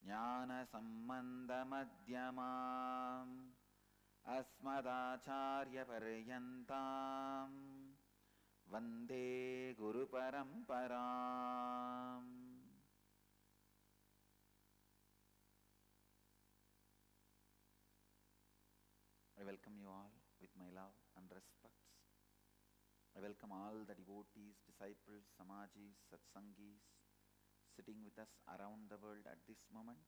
ज्ञानसम्बन्धमध्यमाम् अस्मदाचार्यपर्यन्ताम् वन्दे गुरुपरम्पराम्. I welcome you all with my love and respects. I welcome all the devotees, disciples, samajis, satsangis sitting with us around the world at this moment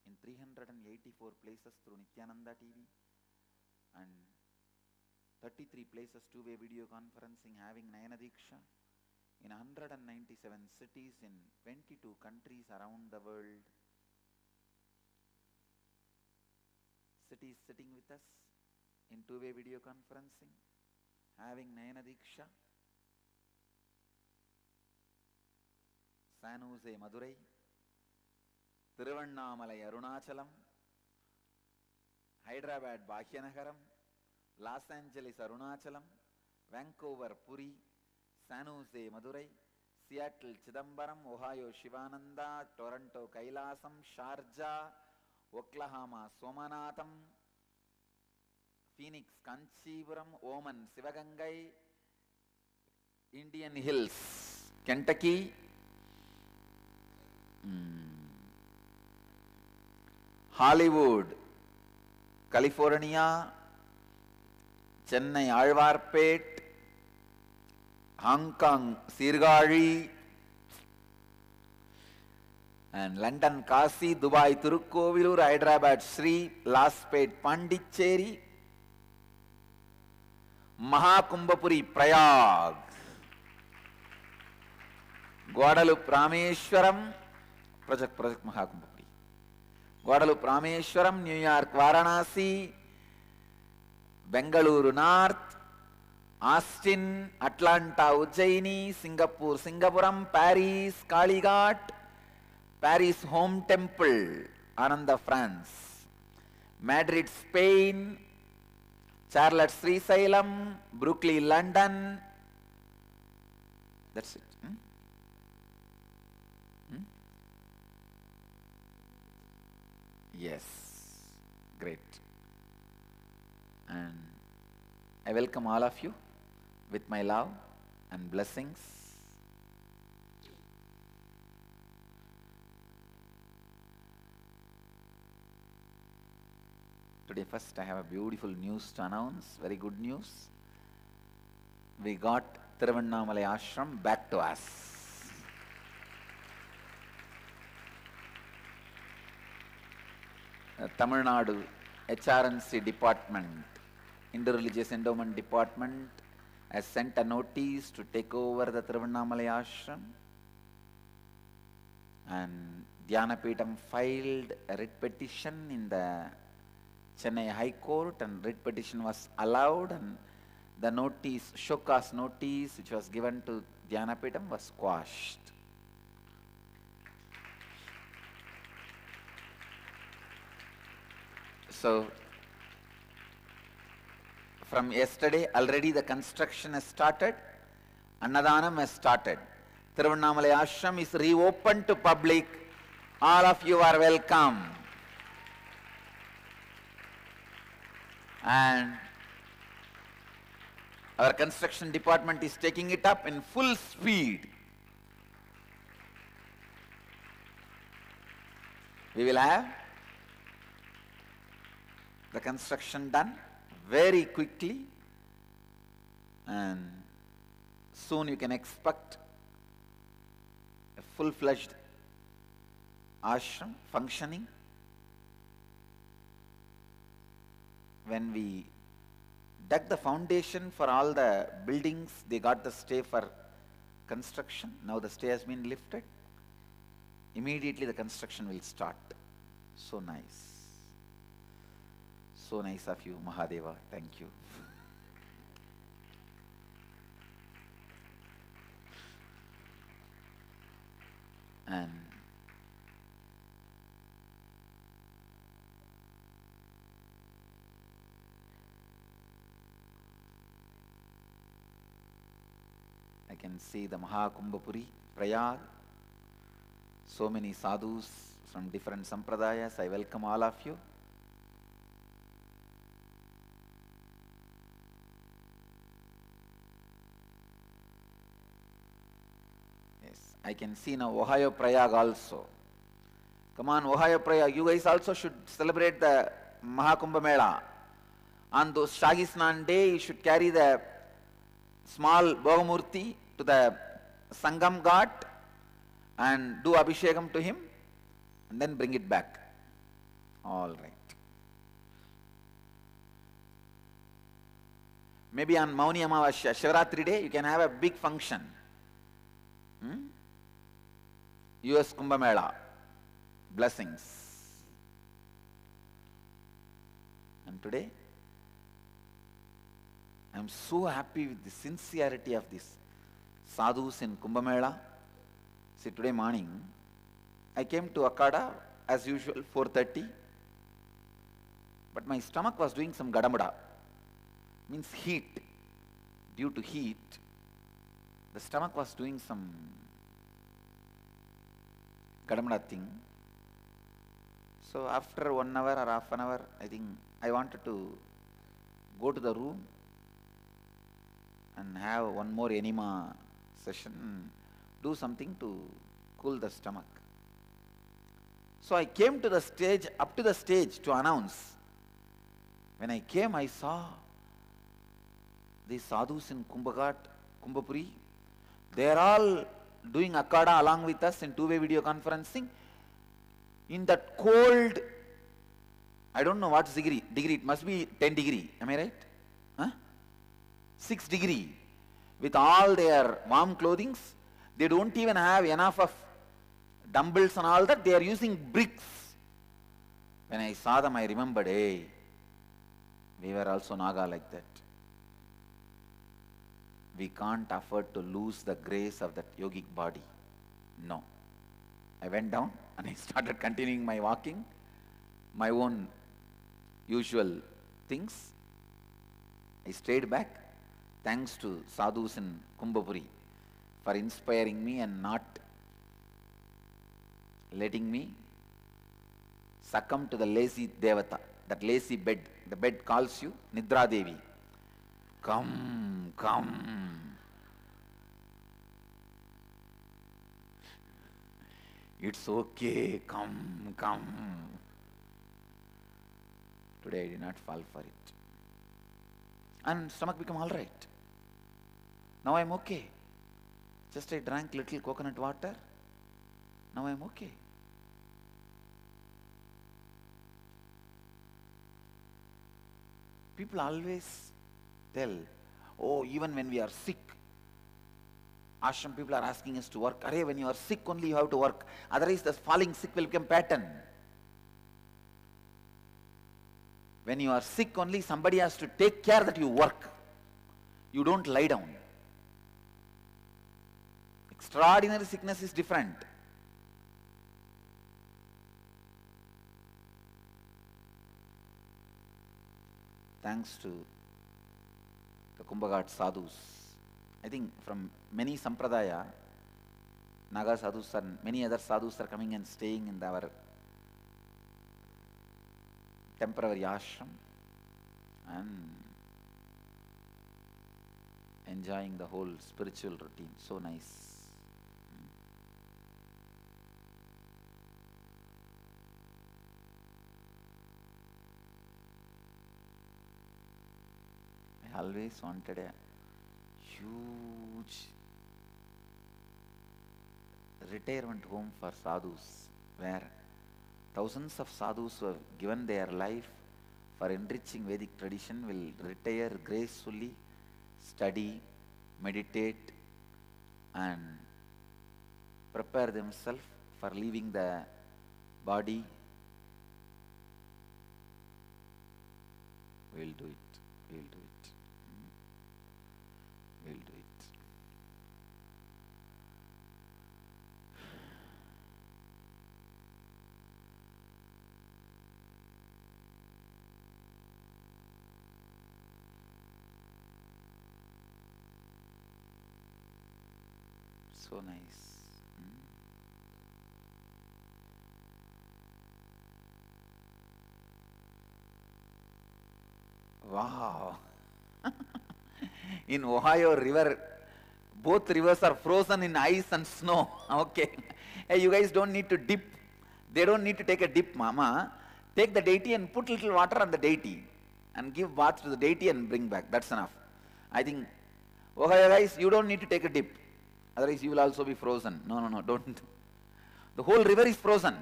in 384 places through Nityananda TV and 33 places two-way video conferencing having Nayana Diksha in 197 cities in 22 countries around the world. Cities sitting with us in two-way video conferencing having Nayana Diksha. San Jose Madurai, Thiruvannamalai Arunachalam, Hyderabad Bhagyanagaram, Los Angeles Arunachalam, Vancouver Puri, San Jose Madurai, Seattle Chidambaram, Ohio Shivananda, Toronto Kailasam, Sharjah, Oklahoma Somanatham, Phoenix Kanchipuram, Oman Sivagangai, Indian Hills Kentucky, Hollywood California, Chennai Alvarpet, Hong Kong Sirgari, and London Kasi, Dubai Turukkovilur, Hyderabad Sri, Laspet Pondicherry, Mahakumbhapuri Prayag, Guadalupe Rameshwaram, Project Mahakumbhapuri, Guadalupe Rameshwaram, New York Varanasi, Bengaluru North, Austin, Atlanta Ujjaini, Singapore Singapuram, Paris Kalighat, Paris Home Temple, Ananda France, Madrid Spain, Charlotte Srisailam, Brooklyn London. That's it. Yes, great. And I welcome all of you with my love and blessings. Today first I have a beautiful news to announce, very good news. We got Thiruvannamalai Ashram back to us. Tamil Nadu HRNC department, Interreligious Endowment Department has sent a notice to take over the Thiruvannamalai Ashram, and Dhyanapeetham filed a writ petition in the Chennai High Court, and writ petition was allowed, and the notice, Shokas notice which was given to Dhyanapeetham was quashed. So from yesterday already the construction has started, Annadanam has started. Thiruvannamalai Ashram is reopened to public. All of you are welcome. And our construction department is taking it up in full speed. We will have the construction done very quickly, and soon you can expect a full-fledged ashram functioning. When we dug the foundation for all the buildings, they got the stay for construction. Now the stay has been lifted. Immediately the construction will start. So nice. So nice of you, Mahadeva. Thank you. And I can see the Mahakumbhapuri, Prayag. So many sadhus from different sampradayas. I welcome all of you. Yes, I can see now Ohio Prayag also. Come on, Ohio Prayag, you guys also should celebrate the Mahakumbha Mela. On those Shagi Snan day, you should carry the small Bhogamurti to the Sangam Ghat and do Abhishekam to him and then bring it back. All right. Maybe on Mauni Amavasya, Shivaratri day, you can have a big function. US Kumbh Mela. Blessings. And today, I am so happy with the sincerity of these sadhus in Kumbh Mela. See, today morning, I came to Akada as usual, 4:30. But my stomach was doing some gadamada. Means heat. Due to heat, the stomach was doing some gadamada thing. So after 1 hour or half an hour, I think I wanted to go to the room and have one more enema session, do something to cool the stomach. So I came to the stage, up to the stage to announce. When I came, I saw these sadhus in Kumbhaghat, Kumbhapuri. They are all doing Akada along with us in two-way video conferencing. In that cold, I don't know what's degree, it must be 10 degree, am I right? Huh? 6 degree. With all their warm clothings, they don't even have enough of dumbbells and all that, they are using bricks. When I saw them, I remembered, hey, we were also Naga like that. We can't afford to lose the grace of that yogic body. No. I went down and I started continuing my walking, my own usual things. I stayed back, thanks to sadhus in Kumbhapuri for inspiring me and not letting me succumb to the lazy devata, that lazy bed. The bed calls you, Nidra Devi. Come, come. It's okay, come, come. Today I did not fall for it. And stomach became all right. Now I'm okay. Just I drank little coconut water. Now I'm okay. People always tell, oh, even when we are sick, ashram people are asking us to work. Arey, when you are sick only you have to work. Otherwise the falling sick will become pattern. When you are sick only somebody has to take care that you work. You don't lie down. Extraordinary sickness is different. Thanks to the Kumbhaghat sadhus. I think from many sampradaya, Naga sadhus and many other sadhus are coming and staying in our temporary ashram and enjoying the whole spiritual routine. So nice. I always wanted a huge retirement home for sadhus, where thousands of sadhus who have given their life for enriching Vedic tradition will retire gracefully, study, meditate, and prepare themselves for leaving the body. We'll do it. We'll do it. We'll do it. So nice. Wow. In Ohio River, both rivers are frozen in ice and snow. Okay. Hey, you guys don't need to dip. They don't need to take a dip, mama. Take the deity and put little water on the deity and give bath to the deity and bring back. That's enough. I think, Ohio guys, you don't need to take a dip. Otherwise you will also be frozen. No, no, no, don't. The whole river is frozen.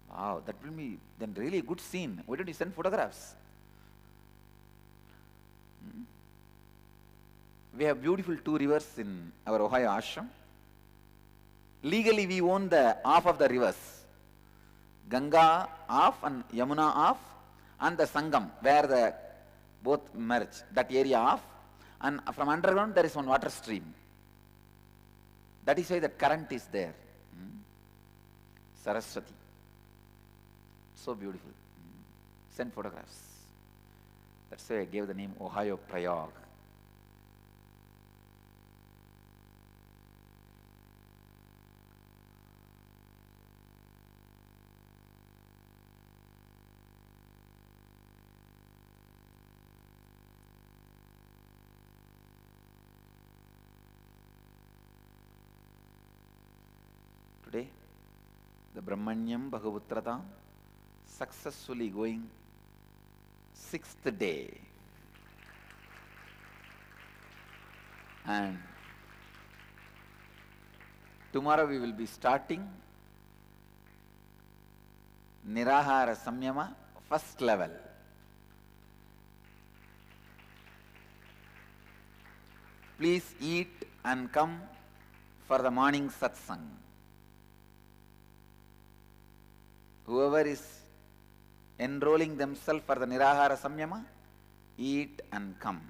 Wow, that will be then really a good scene. Why don't you send photographs? We have beautiful two rivers in our Ohio ashram. Legally we own the half of the rivers. Ganga half and Yamuna half, and the Sangam where the both merge, that area half, and from underground there is one water stream. That is why the current is there. Saraswati. So beautiful. Send photographs. That's why I gave the name Ohio Prayag. Today, the Brahmanyam Bhagavutratam successfully going 6th day. And tomorrow we will be starting Nirahara Samyama first level. Please eat and come for the morning satsang. Whoever is enrolling themselves for the Nirahara Samyama, eat and come.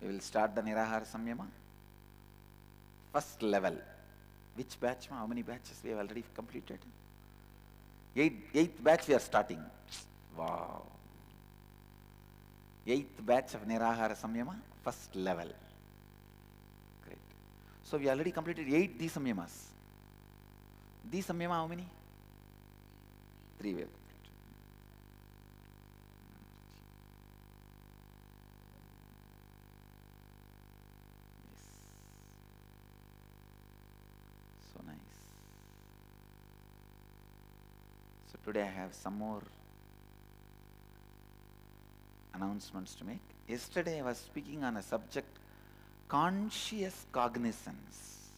We will start the Nirahara Samyama. First level. Which batch? How many batches we have already completed? Eighth batch we are starting. Wow. 8th batch of Nirahara Samyama, first level. Great. So we already completed 8 Disamyamas. Disamyama how many? 3 we have completed. Yes. So nice. So today I have some more announcements to make. Yesterday I was speaking on a subject, conscious cognizance.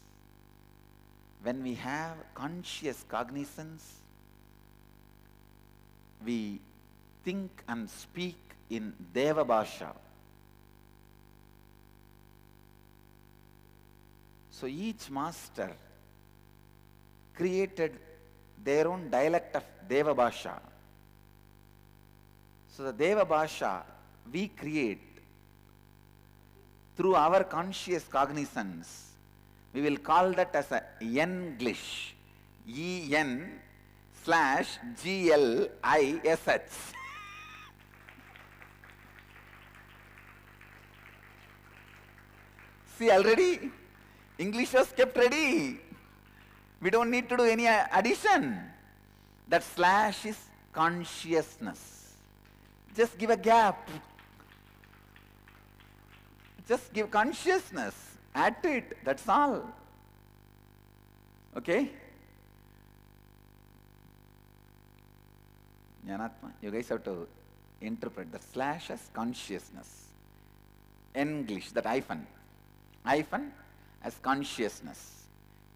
When we have conscious cognizance, we think and speak in Deva Bhasha. So each master created their own dialect of Deva Bhasha. So the Deva Bhasha we create through our conscious cognizance. We will call that as a English. EN/GLISH. See, already English was kept ready. We don't need to do any addition. That slash is consciousness. Just give a gap. Just give consciousness. Add to it. That's all. Okay? Jnanatma, you guys have to interpret the slash as consciousness. English, that hyphen. Hyphen as consciousness.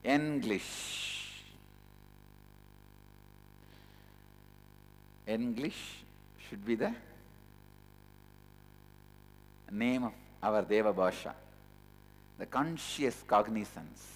English. English should be the name of our Deva Bhasha. The conscious cognizance.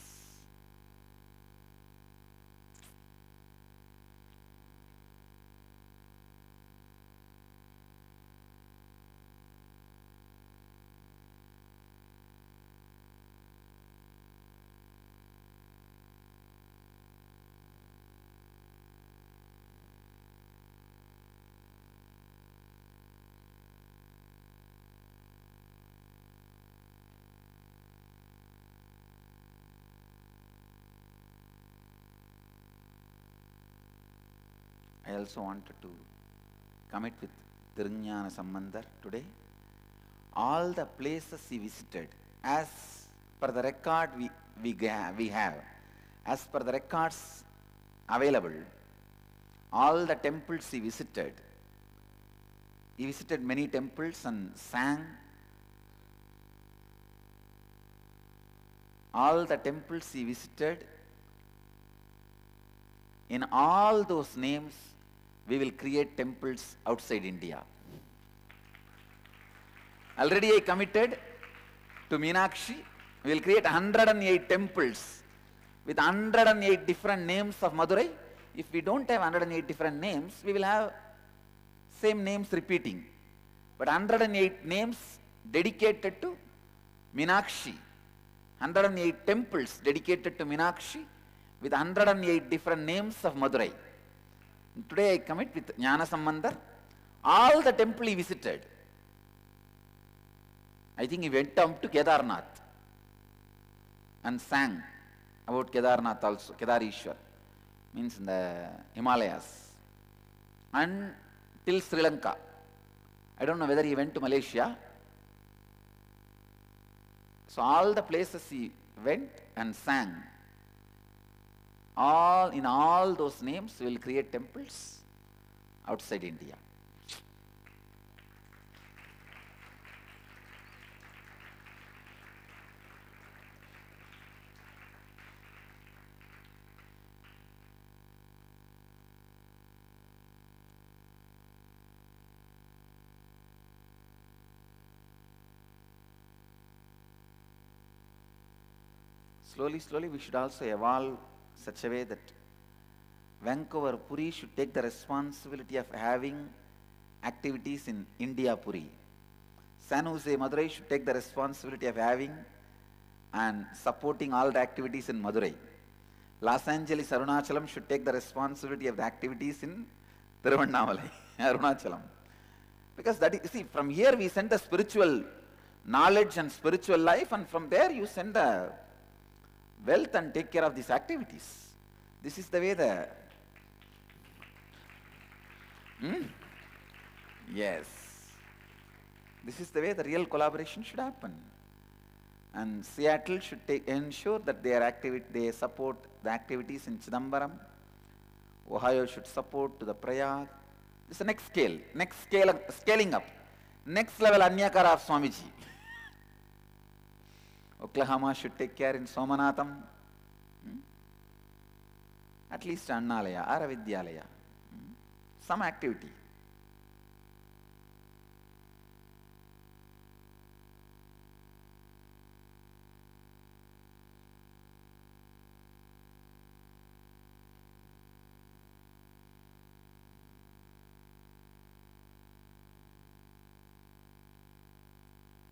I also wanted to commit with Tirunjana Sambandar today. All the places he visited, as per the record we have, as per the records available, all the temples he visited many temples and sang. All the temples he visited, in all those names, we will create temples outside India. Already I committed to Meenakshi. We will create 108 temples with 108 different names of Madurai. If we don't have 108 different names, we will have same names repeating. But 108 names dedicated to Meenakshi. 108 temples dedicated to Meenakshi with 108 different names of Madurai. Today I commit with Jnana Sambandar. All the temple he visited. I think he went up to Kedarnath and sang about Kedarnath also, Kedarishwar, means in the Himalayas, and till Sri Lanka. I don't know whether he went to Malaysia. So all the places he went and sang, in all those names we will create temples outside India. Slowly we should also evolve such a way that Vancouver Puri should take the responsibility of having activities in India Puri. San Jose Madurai should take the responsibility of having and supporting all the activities in Madurai. Los Angeles Arunachalam should take the responsibility of the activities in Tiruvannamalai, Arunachalam. Because that is, see, from here we send the spiritual knowledge and spiritual life, and from there you send the wealth and take care of these activities. This is the way the... Yes. This is the way the real collaboration should happen. And Seattle should ensure that they support the activities in Chidambaram. Ohio should support to the Prayag. This is the next scale, scaling up. Next level Anyakara of Swamiji. Oklahoma should take care in Somanatham. At least Annalaya, Aravidyalaya. Some activity.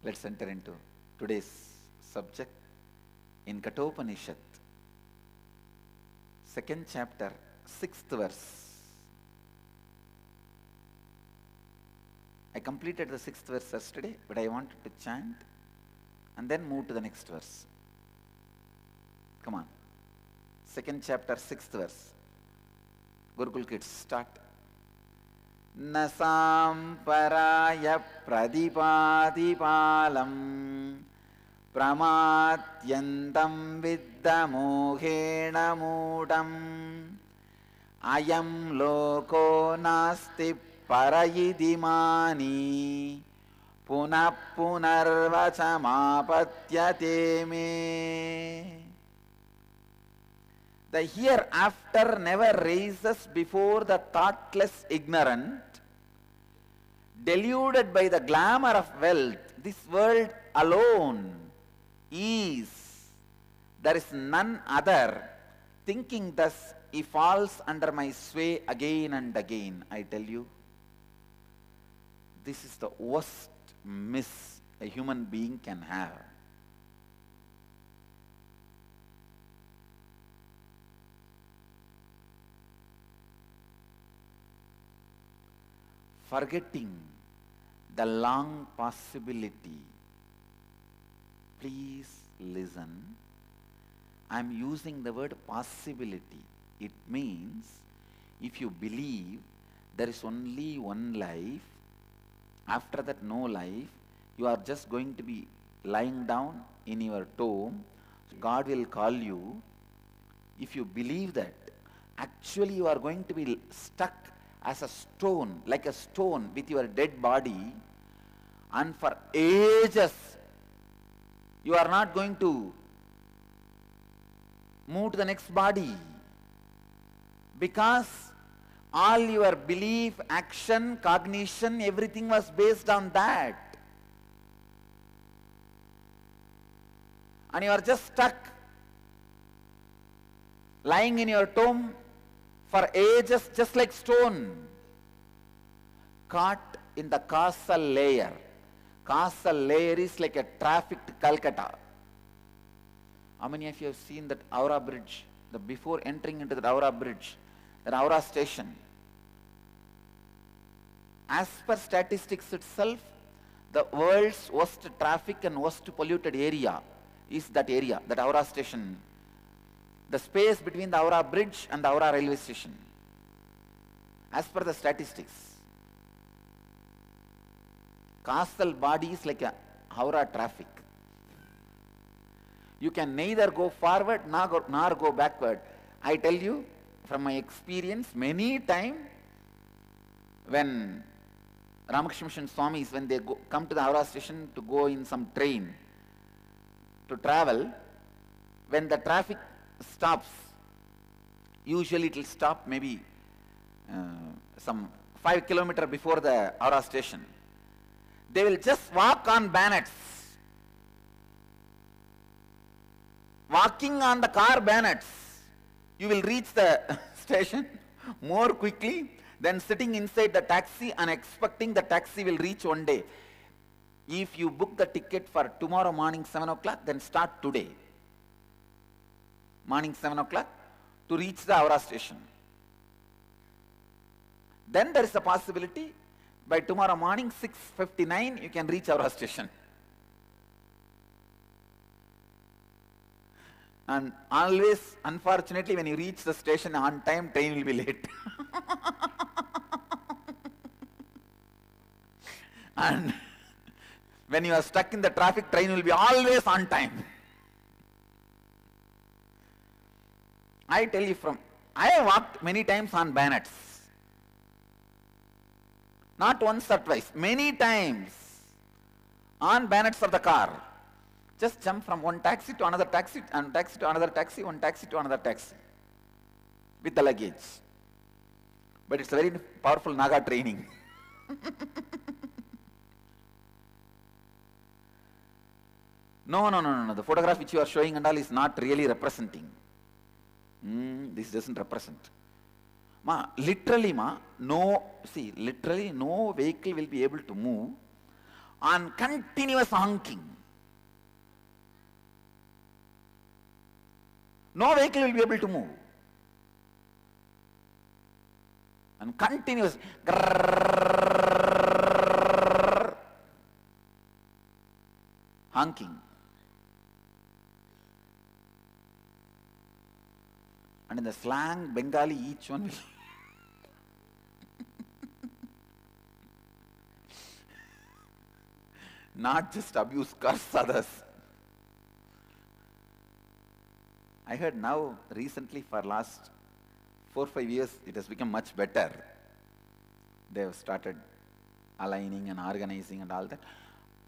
Let's enter into today's subject in Kathopanishad, 2nd chapter, 6th verse. I completed the 6th verse yesterday, but I wanted to chant and then move to the next verse. Come on. 2nd chapter, 6th verse. Gurukul kids, start. Nasamparaya pradipadipalam pramatyantam viddamohena mudam ayam loko nasti parayidimani punah punarvachamapatyate me. The hereafter never rises before the thoughtless ignorant, deluded by the glamour of wealth. This world alone is. There is none other. Thinking thus, he falls under my sway again and again. I tell you, this is the worst miss a human being can have. Forgetting the long possibility. Please listen. I am using the word possibility. It means if you believe there is only one life. After that, no life. You are just going to be lying down in your tomb. God will call you. If you believe that, actually you are going to be stuck as a stone, like a stone with your dead body, and for ages you are not going to move to the next body, because all your belief, action, cognition, everything was based on that. And you are just stuck, lying in your tomb for ages, just like stone, caught in the causal layer. Causal layer is like a trafficked Calcutta. How many of you have seen that Howrah Bridge? Before entering into the Howrah Bridge, the Howrah station. As per statistics itself, the world's worst traffic and worst polluted area is that area, that Howrah station. The space between the Howrah Bridge and the Howrah railway station. As per the statistics, causal body is like a Howrah traffic. You can neither go forward nor go backward. I tell you from my experience, many times when Ramakrishna Mission Swamis, when they come to the Howrah station to go in some train to travel, when the traffic stops, usually it will stop maybe some 5 kilometers before the Howrah station. They will just walk on bannets. Walking on the car bannets, you will reach the station more quickly than sitting inside the taxi and expecting the taxi will reach one day. If you book the ticket for tomorrow morning 7 o'clock, then start today. Morning 7 o'clock to reach the Howrah station. Then there is a possibility by tomorrow morning 6:59 you can reach Howrah station. And always, unfortunately, when you reach the station on time, train will be late. And when you are stuck in the traffic, train will be always on time. I tell you I have walked many times on bannets. Not once or twice, many times on bannets of the car. Just jump from one taxi to another taxi, and taxi to another taxi, one taxi to another taxi with the luggage. But it's a very powerful Naga training. No. The photograph which you are showing and all is not really representing. This doesn't represent. Literally no vehicle will be able to move on continuous honking. No vehicle will be able to move. And continuous honking. And in the slang Bengali, each one will not just abuse, curse others. I heard now, recently, for last 4 or 5 years, it has become much better. They have started aligning and organizing and all that.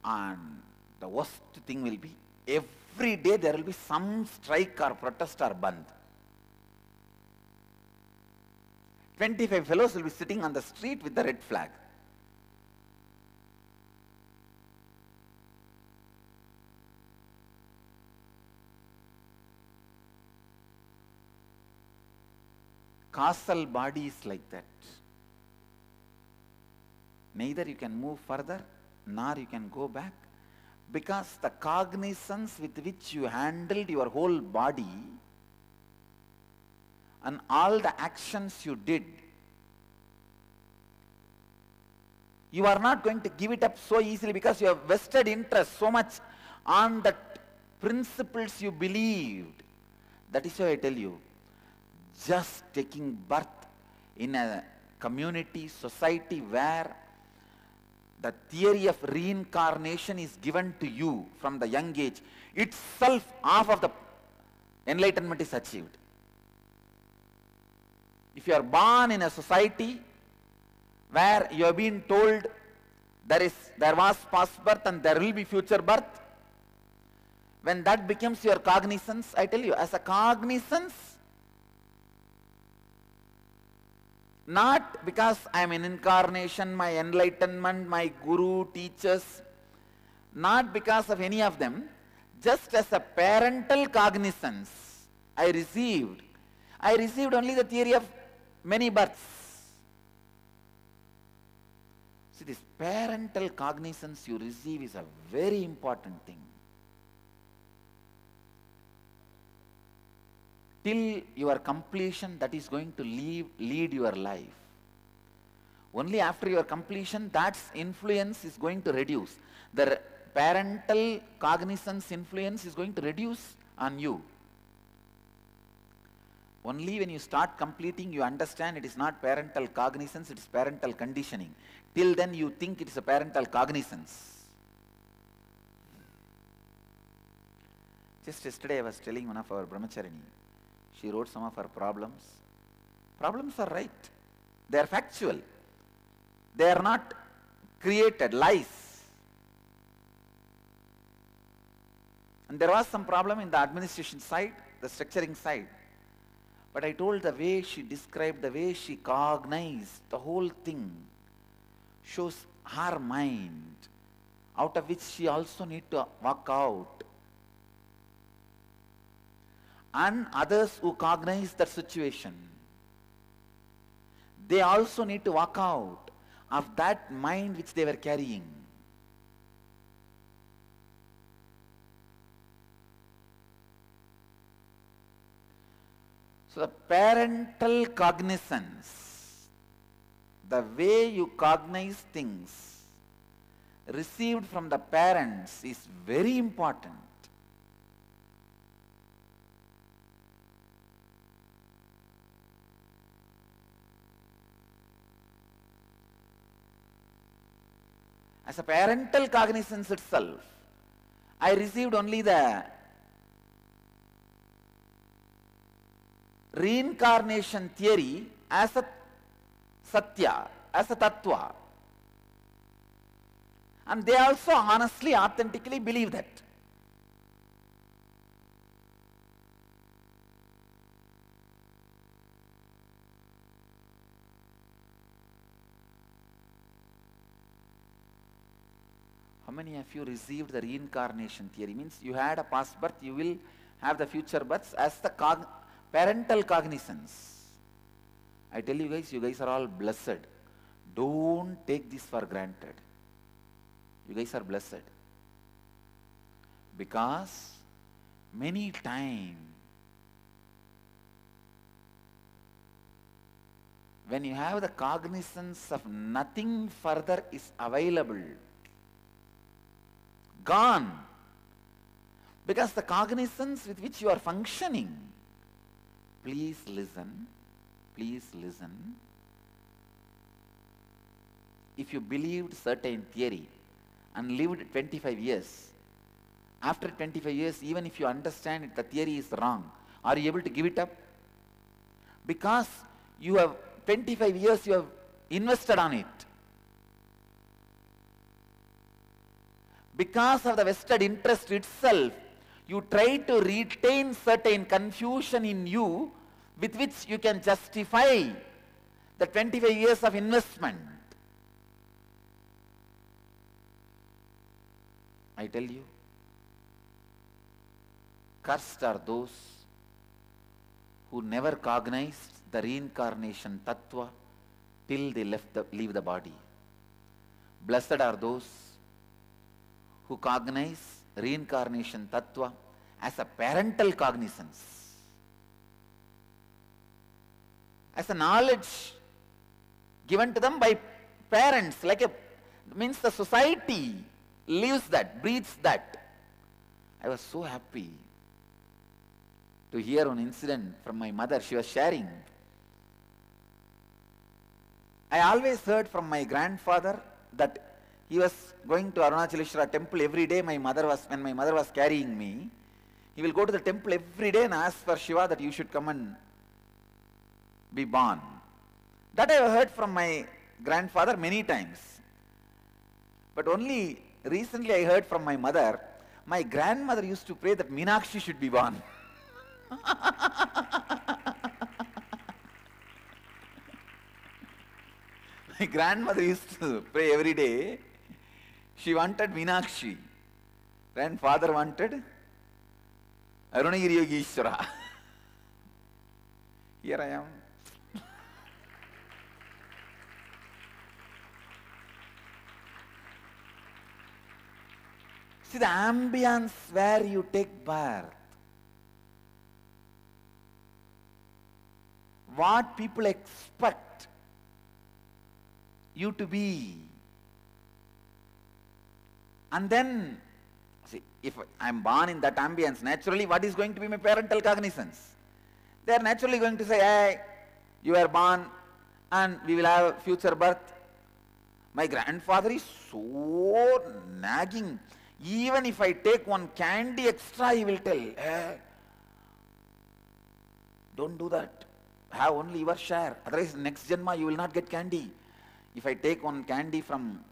And the worst thing will be, every day there will be some strike or protest or bandh. 25 fellows will be sitting on the street with the red flag. Causal body is like that. Neither you can move further, nor you can go back, because the cognizance with which you handled your whole body and all the actions you did, you are not going to give it up so easily, because you have vested interest so much on the principles you believed. That is why I tell you, just taking birth in a community, society where the theory of reincarnation is given to you from the young age, itself half of the enlightenment is achieved. If you are born in a society where you have been told there was past birth and there will be future birth, when that becomes your cognizance, I tell you, as a cognizance, not because I am an incarnation, my enlightenment, my guru, teachers, not because of any of them, just as a parental cognizance, I received only the theory of many births. See, this parental cognizance you receive is a very important thing. Till your completion, that is going to lead your life. Only after your completion, that influence is going to reduce. The parental cognizance influence is going to reduce on you. Only when you start completing, you understand it is not parental cognizance, it is parental conditioning. Till then, you think it is a parental cognizance. Just yesterday, I was telling one of our brahmacharini, she wrote some of her problems. Problems are right. They are factual. They are not created, lies. And there was some problem in the administration side, the structuring side. But I told the way she described, the way she cognized the whole thing shows her mind, out of which she also need to walk out. And others who cognize that situation, they also need to walk out of that mind which they were carrying. So the parental cognizance, the way you cognize things received from the parents is very important. As a parental cognizance itself, I received only the reincarnation theory as a satya, as a tattva. And they also honestly, authentically believe that. How many of you received the reincarnation theory? Means you had a past birth, you will have the future births as the parental cognizance. I tell you guys are all blessed. Don't take this for granted. You guys are blessed. Because many times when you have the cognizance of nothing further is available, gone. Because the cognizance with which you are functioning, please listen, please listen. If you believed certain theory and lived 25 years, after 25 years, even if you understand it, the theory is wrong, are you able to give it up? Because you have 25 years you have invested on it. Because of the vested interest itself, you try to retain certain confusion in you with which you can justify the 25 years of investment. I tell you, cursed are those who never cognized the reincarnation tattva till they leave the body. Blessed are those who cognize reincarnation tattva as a parental cognizance, as a knowledge given to them by parents, means the society lives that, breathes that. I was so happy to hear an incident from my mother. She was sharing. I always heard from my grandfather that he was going to Arunachaleshwara temple every day. When my mother was carrying me, he will go to the temple every day and ask for Shiva that you should come and be born. That I have heard from my grandfather many times. But only recently I heard from my mother, my grandmother used to pray that Meenakshi should be born. My grandmother used to pray every day. She wanted Meenakshi. Grandfather wanted Arunagiri Yogeshwara. Here I am. See the ambience where you take birth. What people expect you to be. And then, see, if I am born in that ambience, naturally what is going to be my parental cognizance? They are naturally going to say, hey, you are born and we will have future birth. My grandfather is so nagging. Even if I take one candy extra, he will tell, hey, don't do that. Have only your share. Otherwise, next Janma you will not get candy. If I take one candy from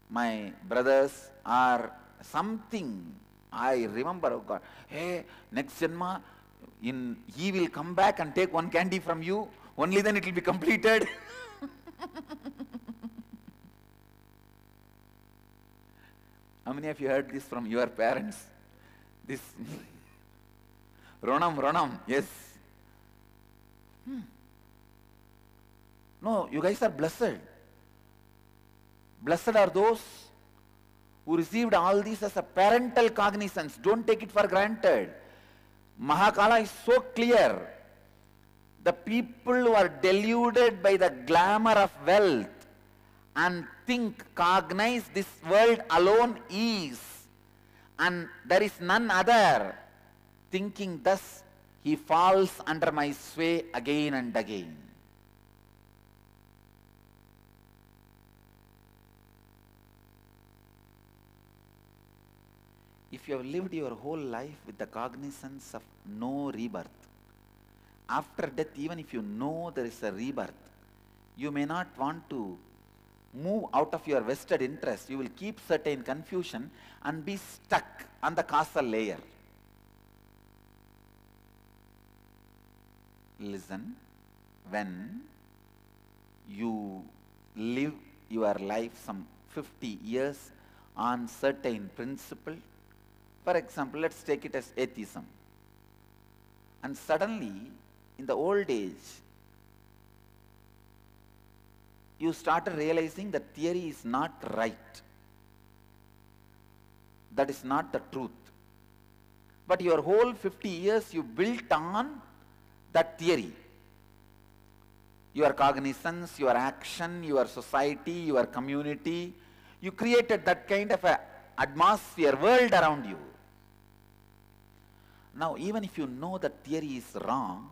my brothers or something, I remember, oh God, hey, next Janma, he will come back and take one candy from you. Only then it will be completed. How many of you heard this from your parents? This Ronam, yes. No, you guys are blessed. Blessed are those who received all these as a parental cognizance. Don't take it for granted. Mahakala is so clear. The people who are deluded by the glamour of wealth and cognize this world alone is, and there is none other, thinking thus, he falls under my sway again and again. If you have lived your whole life with the cognizance of no rebirth, after death, even if you know there is a rebirth, you may not want to move out of your vested interest. You will keep certain confusion and be stuck on the causal layer. Listen, when you live your life some 50 years on certain principle, for example, let's take it as atheism, and suddenly in the old age you started realizing that theory is not right, that is not the truth, but your whole 50 years you built on that theory. Your cognizance, your action, your society, your community, you created that kind of a atmosphere, world around you. Now, even if you know that theory is wrong,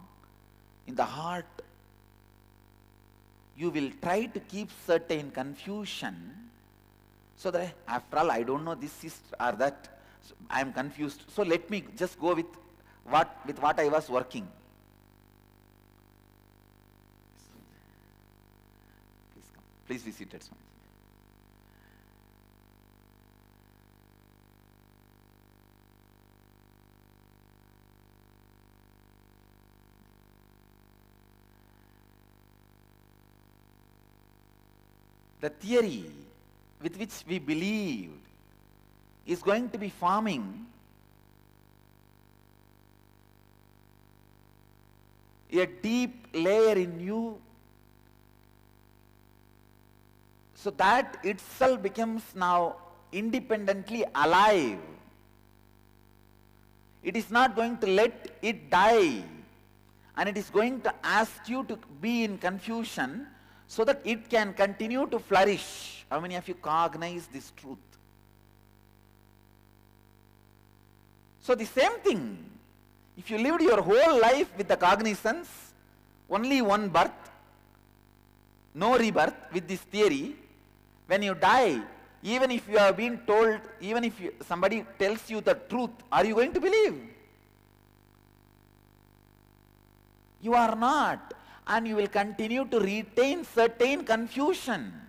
in the heart, you will try to keep certain confusion, so that after all, I don't know this is or that, so I am confused. So let me just go with what I was working. Please come. Please be seated, Swami. The theory with which we believed is going to be forming a deep layer in you, so that itself becomes now independently alive. It is not going to let it die, and it is going to ask you to be in confusion so that it can continue to flourish. How many of you cognize this truth? So the same thing, if you lived your whole life with the cognizance, only one birth, no rebirth with this theory, when you die, even if you have been told, even if somebody tells you the truth, are you going to believe? You are not. And you will continue to retain certain confusion.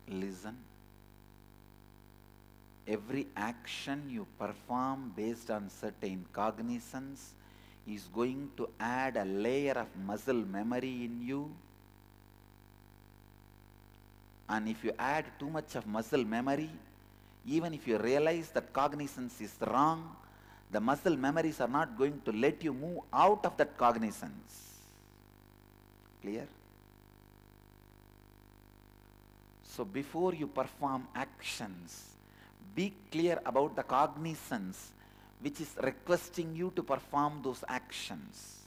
Listen. Every action you perform based on certain cognizance is going to add a layer of muscle memory in you. And if you add too much of muscle memory, even if you realize that cognizance is wrong, the muscle memories are not going to let you move out of that cognizance. Clear? So before you perform actions, be clear about the cognizance which is requesting you to perform those actions.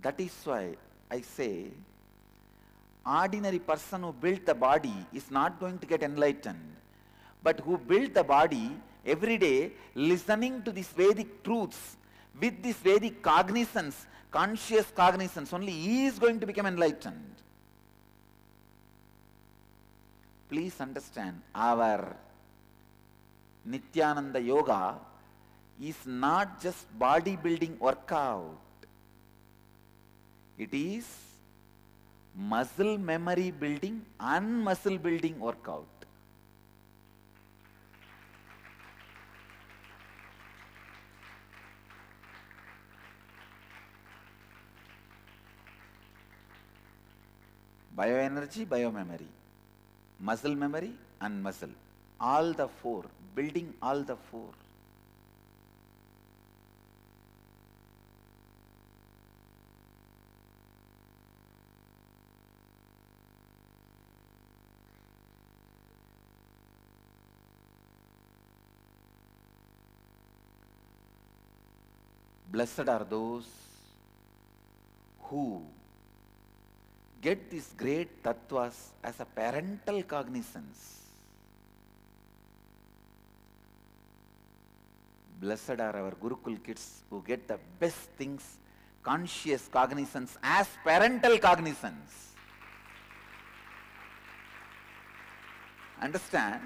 That is why I say, ordinary person who built the body is not going to get enlightened, but who built the body every day listening to these Vedic truths with this Vedic cognizance, conscious cognizance, only he is going to become enlightened. Please understand, our Nityananda Yoga is not just bodybuilding workout. It is muscle memory building and muscle building workout. Bioenergy, biomemory. Muscle memory and muscle. All the four. Building all the four. Blessed are those who get these great tattvas as a parental cognizance. Blessed are our Gurukul kids who get the best things, conscious cognizance as parental cognizance. Understand?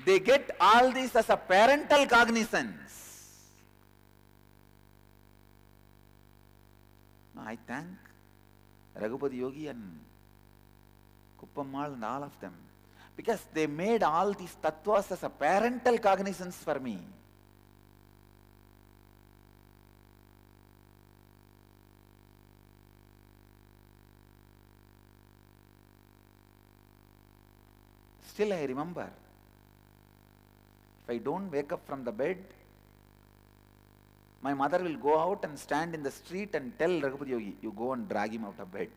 They get all this as a parental cognizance. I thank Raghupati Yogi and Kuppammal and all of them, because they made all these tattvas as a parental cognizance for me. Still I remember, if I don't wake up from the bed, my mother will go out and stand in the street and tell Raghupati Yogi, you go and drag him out of bed.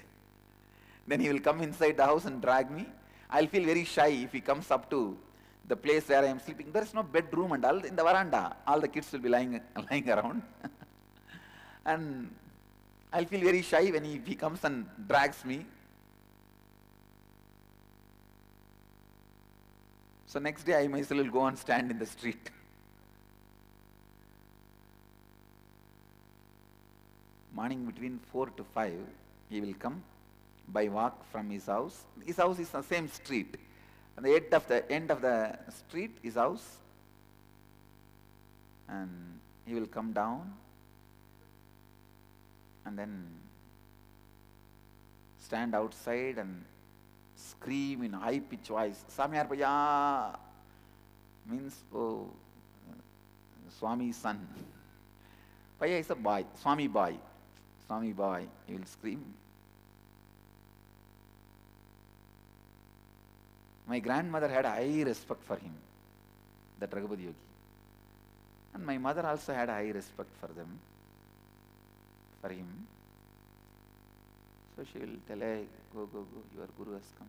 Then he will come inside the house and drag me. I'll feel very shy if he comes up to the place where I am sleeping. There is no bedroom and all in the veranda. All the kids will be lying around. And I'll feel very shy when he comes and drags me. So next day I myself will go and stand in the street. Morning between 4 to 5, he will come by walk from his house. His house is the same street. At the end of the street, his house. And he will come down and then stand outside and scream in high-pitched voice, Samyar Bhaiya, means, oh, Swami's son. Bhaiya is a boy, Swami boy. Swami boy, he will scream. My grandmother had high respect for him, that Raghupati Yogi. And my mother also had high respect for them, for him. So she will tell, hey, go, your guru has come.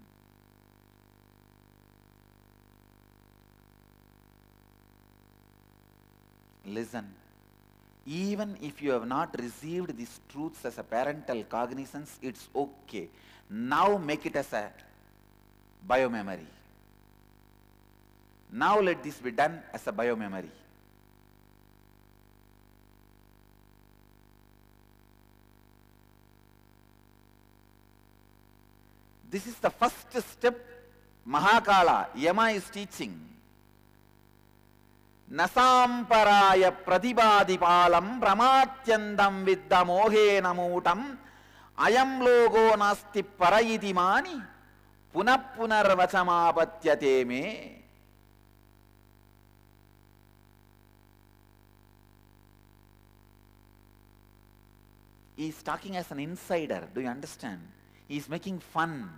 Listen, even if you have not received these truths as a parental cognizance, it's okay. Now make it as a biomemory. Now let this be done as a biomemory. This is the first step Mahakala, Yama is teaching. Nasamparaya pratibadipalam pramatyandam vidda mohena mootam ayam logo nasti parayiti mani punappunarvachamapatyate me. He is talking as an insider. Do you understand? He is making fun.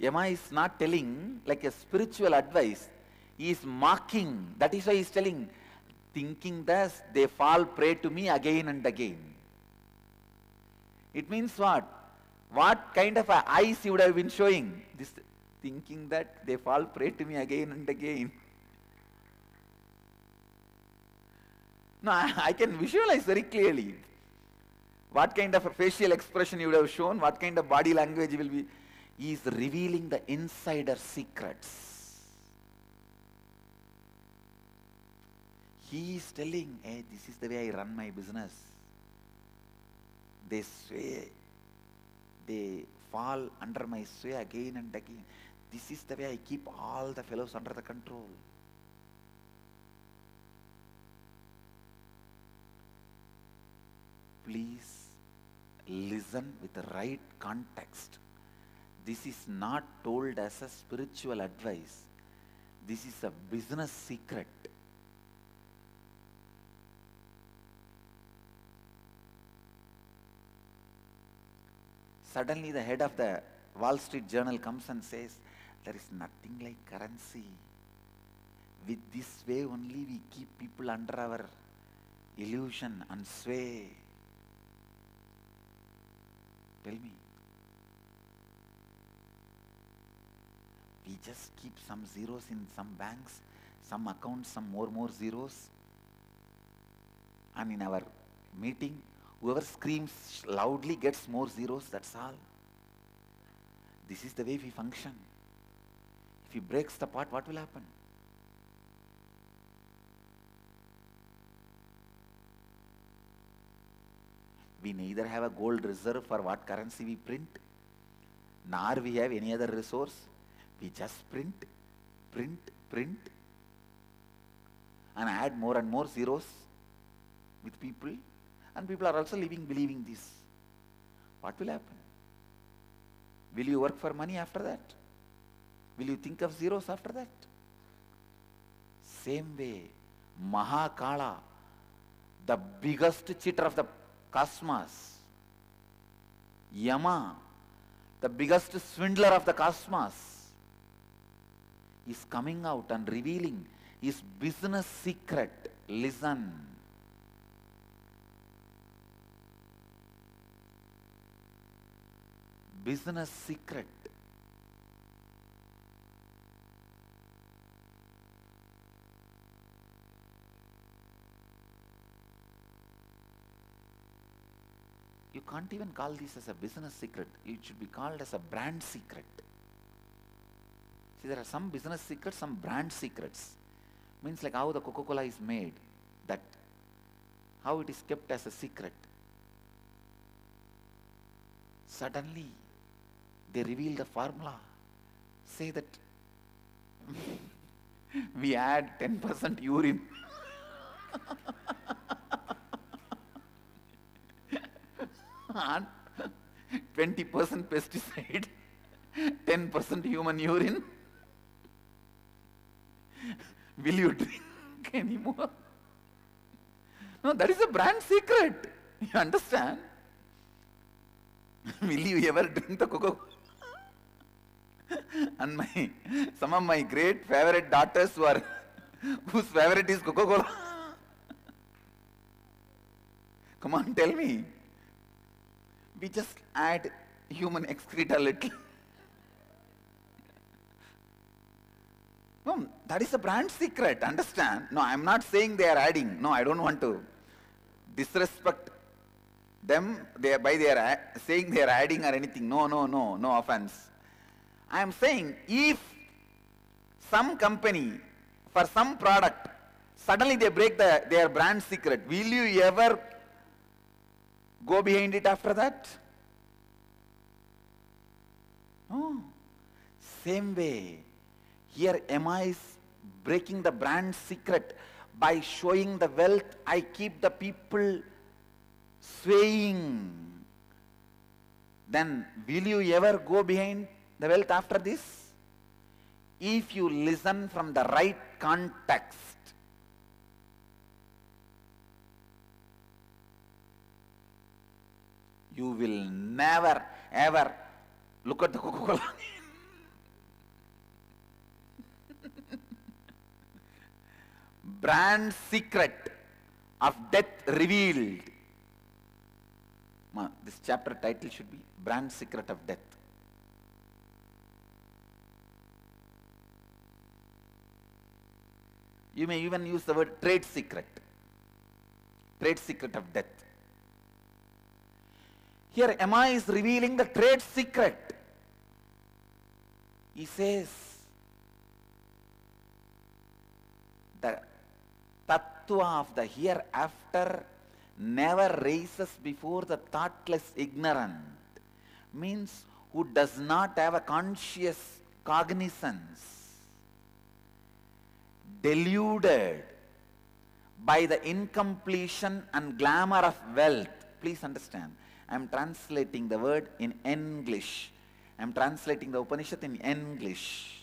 Yama is not telling like a spiritual advice. He is mocking. That is why he is telling, thinking thus they fall prey to me again and again. It means what? What kind of eyes he would have been showing? This thinking that they fall prey to me again and again. No, I can visualize very clearly. What kind of a facial expression you would have shown, what kind of body language will be. He is revealing the insider secrets. He is telling, hey, this is the way I run my business. They sway, they fall under my sway again and again. This is the way I keep all the fellows under the control. Please listen with the right context. This is not told as a spiritual advice. This is a business secret. Suddenly the head of the Wall Street Journal comes and says, there is nothing like currency. With this way only we keep people under our illusion and sway. Tell me. We just keep some zeros in some banks, some accounts, some more zeros. And in our meeting, whoever screams loudly gets more zeros, that's all. This is the way we function. If he breaks the pot, what will happen? We neither have a gold reserve for what currency we print, nor we have any other resource. We just print, and add more and more zeros with people, and people are also believing this. What will happen? Will you work for money after that? Will you think of zeros after that? Same way, Mahakala, the biggest cheater of the cosmos, Yama, the biggest swindler of the cosmos, is coming out and revealing his business secret. Listen. Business secret. You can't even call this as a business secret. It should be called as a brand secret. See, there are some business secrets, some brand secrets. Means like how the Coca-Cola is made, that how it is kept as a secret. Suddenly, they reveal the formula. Say that we add 10% urine. And 20% pesticide, 10% human urine. Will you drink anymore? No, that is a brand secret. You understand? Will you ever drink the Coca-Cola? And some of my great favorite daughters whose favorite is Coca-Cola. Come on, tell me. We just add human excreta a little. No, that is a brand secret, understand? No, I am not saying they are adding. No, I don't want to disrespect them by saying they are adding or anything. No offense. I am saying if some company for some product suddenly they break their brand secret, will you ever go behind it after that? No. Same way, here MI is breaking the brand secret by showing the wealth. I keep the people swaying. Then will you ever go behind the wealth after this? If you listen from the right context. You will never ever look at the Coca-Cola. Brand secret of death revealed. This chapter title should be Brand Secret of Death. You may even use the word trade secret. Trade secret of death. Here MI is revealing the trade secret. He says, the tattva of the hereafter never raises before the thoughtless ignorant. Means who does not have a conscious cognizance, deluded by the incompletion and glamour of wealth. Please understand, I am translating the word in English. I am translating the Upanishad in English.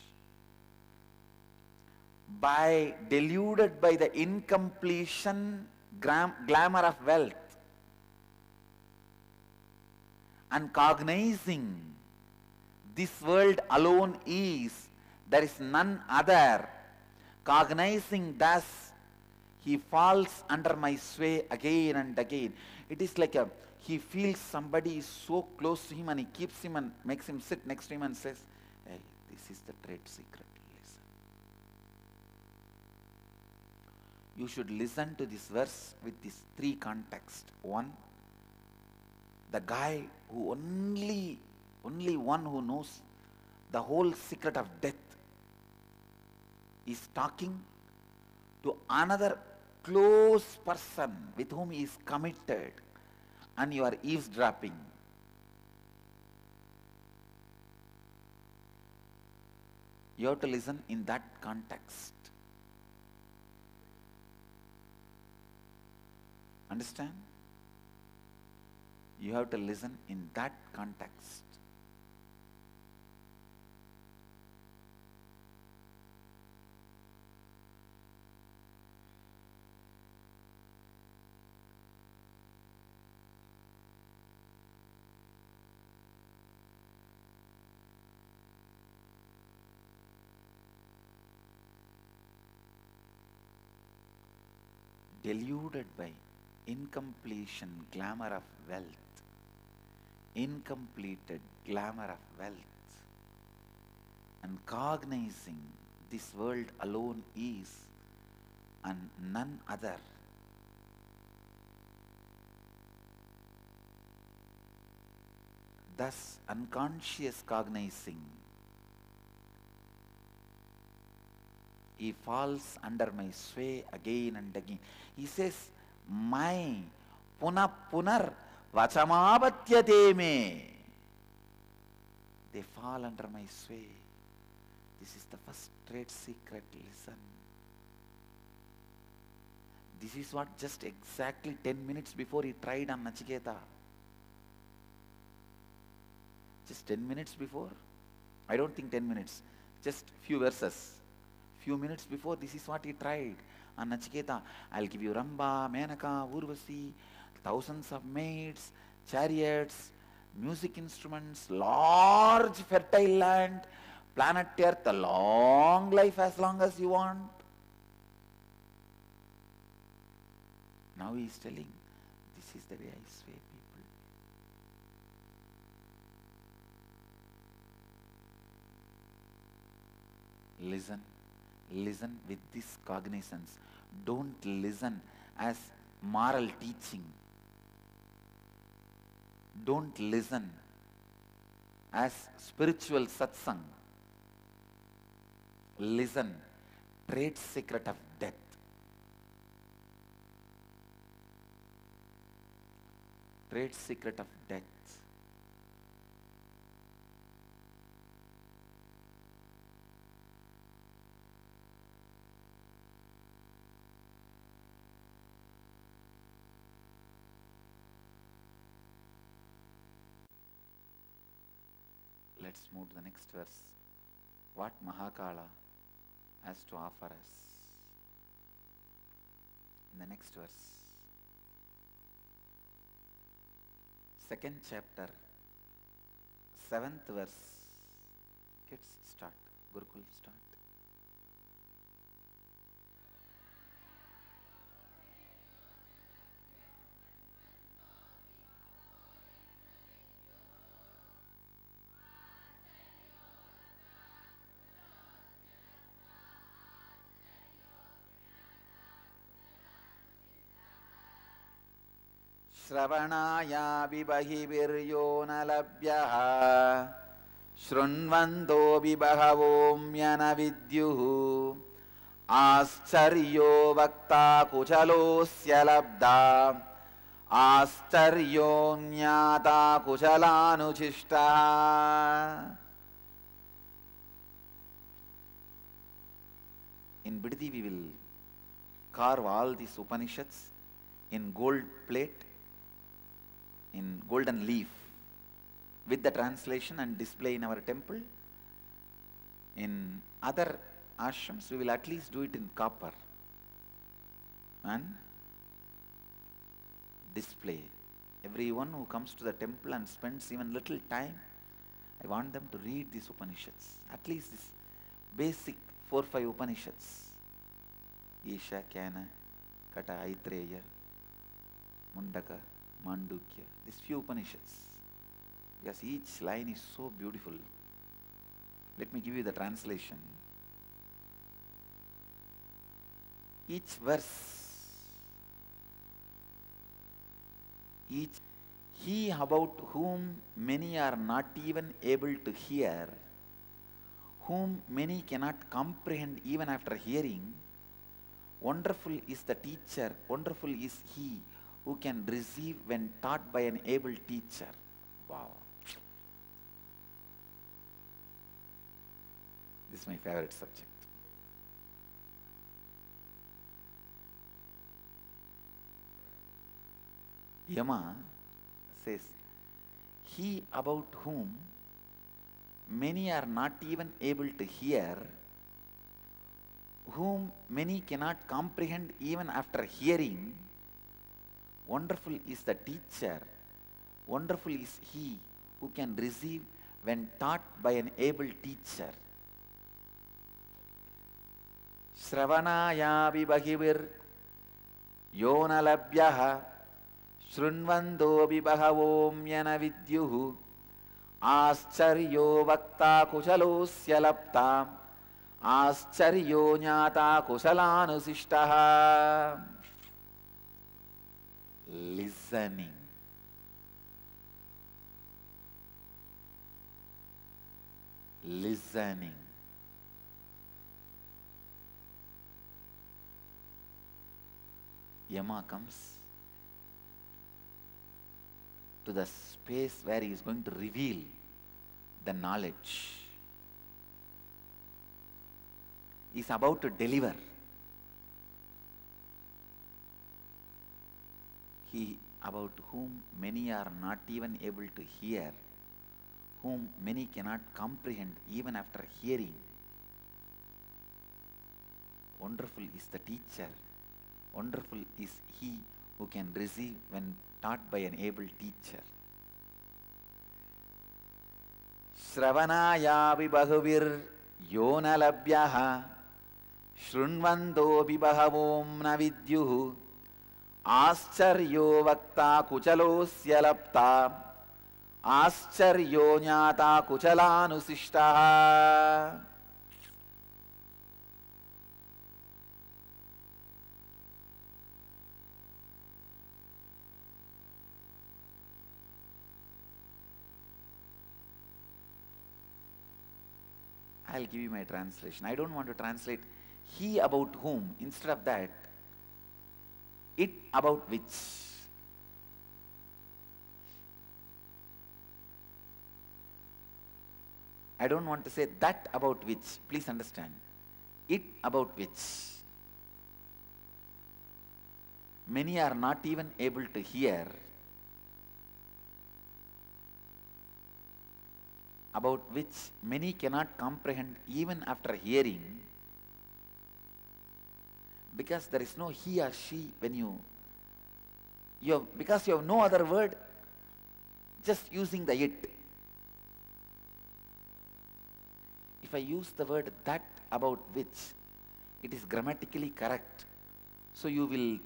By deluded by the incompletion, glamour of wealth, and cognizing this world alone is, there is none other. Cognizing thus, he falls under my sway again and again. It is like he feels somebody is so close to him and he keeps him and makes him sit next to him and says, hey, this is the trade secret. Listen. You should listen to this verse with these three contexts. One, the guy who only one who knows the whole secret of death is talking to another close person with whom he is committed, and you are eavesdropping. You have to listen in that context. Understand? You have to listen in that context. Deluded by incompletion, glamour of wealth. Incompleted glamour of wealth. And cognizing this world alone is, and none other. Thus, unconscious cognizing, he falls under my sway again and again. He says, my punar vachamapatyate me. They fall under my sway. This is the first trade secret. Listen. This is what just exactly 10 minutes before he tried on Nachiketa. Just 10 minutes before. I don't think 10 minutes. Just few verses. Few minutes before, this is what he tried on Nachiketa. I'll give you Ramba, Menaka, Urvasi, thousands of maids, chariots, music instruments, large fertile land, planet Earth, a long life as long as you want. Now he is telling, this is the way I sway people. Listen, listen with this cognizance. Don't listen as moral teaching. Don't listen as spiritual satsang. Listen, trade secret of death. Trade secret of death. Let's move to the next verse. What Mahakala has to offer us in the next verse. Second chapter, 7th verse. Kids, start. Gurukul, start. श्रवणाया विबहिर्यो न लभ्यः शृण्वन्तो विबहवोऽम्यन विद्युः आश्चर्यो वक्ता कुशलोऽस्य लब्धा आश्चर्यो ज्ञाता कुशलानुशिष्टः. In Bidadi we will carve all these Upanishads in gold plate, in golden leaf, with the translation and display in our temple. In other ashrams we will at least do it in copper and display. Everyone who comes to the temple and spends even little time, I want them to read these Upanishads, at least this basic 4-5 Upanishads. Isha, Kana, Kata, Aitreya, Mundaka, Mandukya, these few Upanishads, because each line is so beautiful. Let me give you the translation. Each verse, he about whom many are not even able to hear, whom many cannot comprehend even after hearing, wonderful is the teacher, wonderful is he who can receive when taught by an able teacher. Wow. This is my favorite subject. Yama says, he about whom many are not even able to hear, whom many cannot comprehend even after hearing, wonderful is the teacher, wonderful is he who can receive when taught by an able teacher. Shravanaya vibahivir yona labhyaha shrunvando vibhavom vidyuhu आश्चर्यो वक्ता कुशलोऽस्य लप्ता आश्चर्यो ज्ञाता कुशलानुशिष्टः. Listening. Listening. Yama comes to the space where he is going to reveal the knowledge. He is about to deliver. He about whom many are not even able to hear, whom many cannot comprehend even after hearing. Wonderful is the teacher, wonderful is he who can receive when taught by an able teacher. Shravanayavi bahuvir yona labhyaha shrunvandopi bahavom na vidyuhu आश्चर्यो वक्ता कुचलोस्य लप्ता आश्चर्यो ज्ञाता कुचलानुशिष्टः. I'll give you my translation. I don't want to translate he about whom. Instead of that, it about which. I don't want to say that about which. Please understand. It about which. Many are not even able to hear. About which many cannot comprehend even after hearing. Because there is no he or she when because you have no other word, just using the it. If I use the word that about which, it is grammatically correct. So you will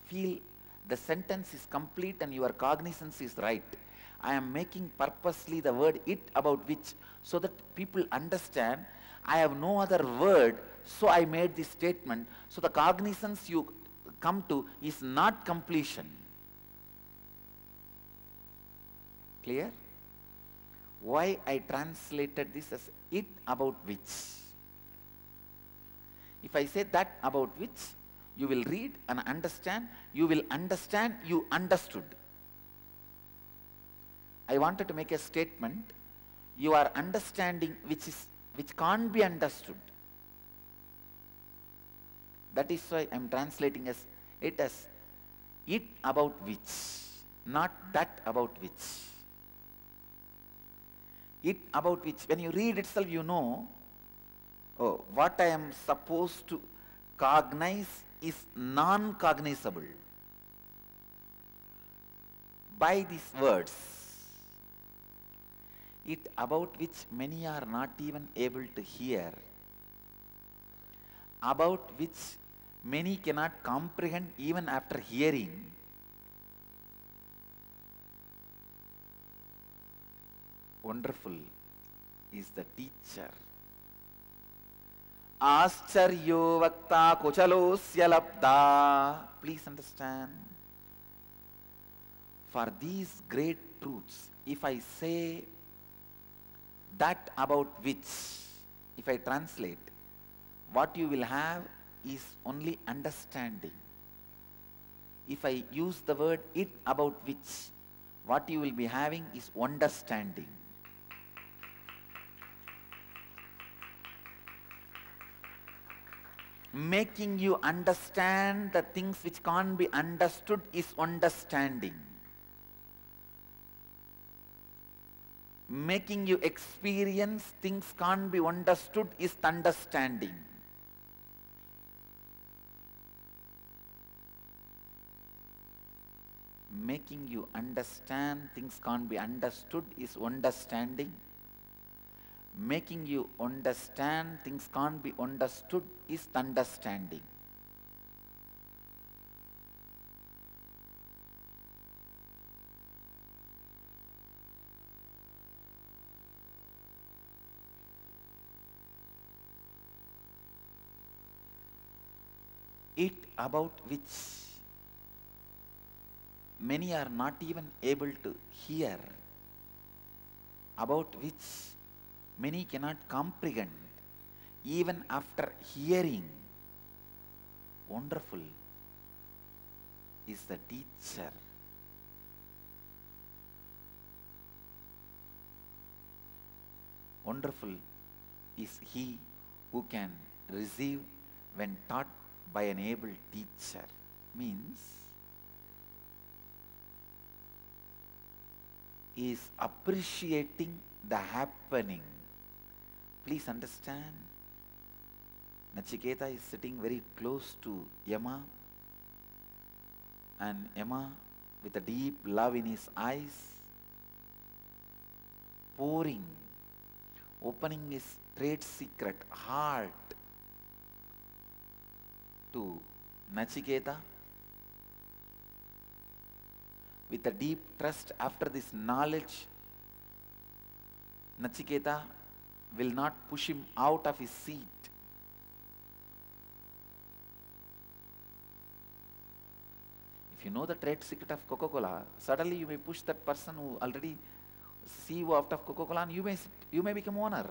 feel the sentence is complete and your cognizance is right. I am making purposely the word it about which so that people understand I have no other word, so I made this statement. So the cognizance you come to is not completion. Clear? Why I translated this as it about which? If I say that about which, you will read and understand, you will understand, you understood. I wanted to make a statement, you are understanding which can't be understood. That is why I am translating it as it about which, not that about which. It about which, when you read itself, you know, oh, what I am supposed to cognize is non-cognizable by these words. It about which many are not even able to hear, about which many cannot comprehend even after hearing. Wonderful is the teacher. Ascharyo vakta kuchalosya labdha. Please understand. For these great truths, if I say that about which, if I translate, what you will have is only understanding. If I use the word it about which, what you will be having is understanding. Making you understand the things which can't be understood is understanding. Making you experience things can't be understood is understanding. Making you understand things can't be understood is understanding. Making you understand things can't be understood is understanding. It about which many are not even able to hear, about which many cannot comprehend even after hearing. Wonderful is the teacher. Wonderful is he who can receive when taught by an able teacher. Means is appreciating the happening. Please understand, Nachiketa is sitting very close to Yama. And Yama, with a deep love in his eyes, pouring, opening his trade secret heart to Nachiketa, with a deep trust after this knowledge, Nachiketa will not push him out of his seat. If you know the trade secret of Coca-Cola, suddenly you may push that person who already CEO out of Coca-Cola and you may become owner.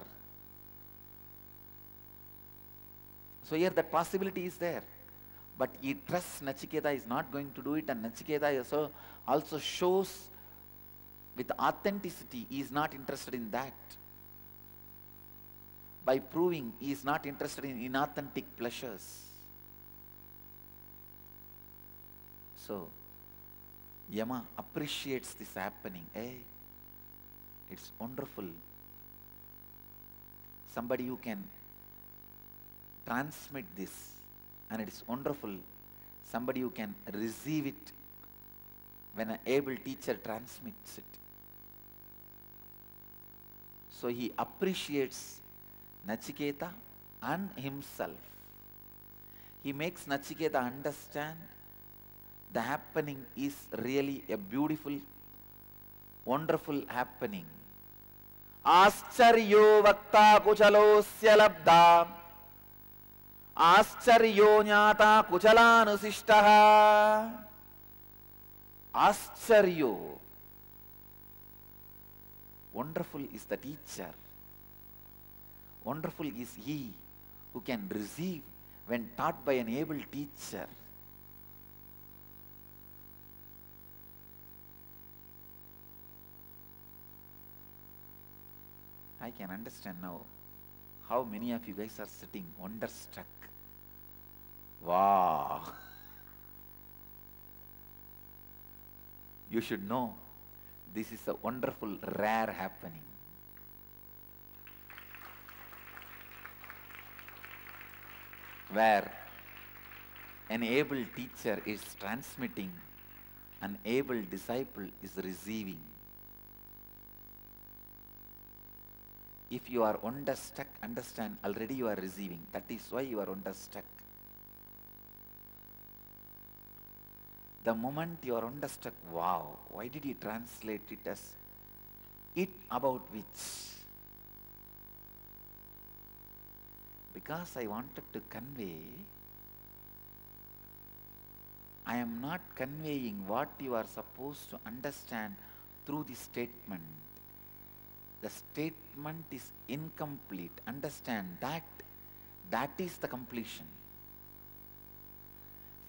So here that possibility is there. But he trusts Nachiketa is not going to do it, and Nachiketa also shows with authenticity he is not interested in that. By proving he is not interested in inauthentic pleasures. So, Yama appreciates this happening. Hey, it's wonderful. Somebody who can transmit this, and it is wonderful. Somebody who can receive it when an able teacher transmits it. So he appreciates Nachiketa and himself. He makes Nachiketa understand the happening is really a beautiful, wonderful happening. Ascharyo vakta kuchalosya labdha Ascharyo jnata kuchalanusishtaha. Ascharyo. Wonderful is the teacher. Wonderful is he who can receive when taught by an able teacher. I can understand now how many of you guys are sitting wonderstruck. Wow! You should know this is a wonderful, rare happening. Where an able teacher is transmitting, an able disciple is receiving. If you are wonderstruck, understand already you are receiving. That is why you are wonderstruck. The moment you are wonderstruck, wow, why did he translate it as it about which? Because I wanted to convey, I am not conveying what you are supposed to understand through this statement. The statement is incomplete. Understand that. That is the completion.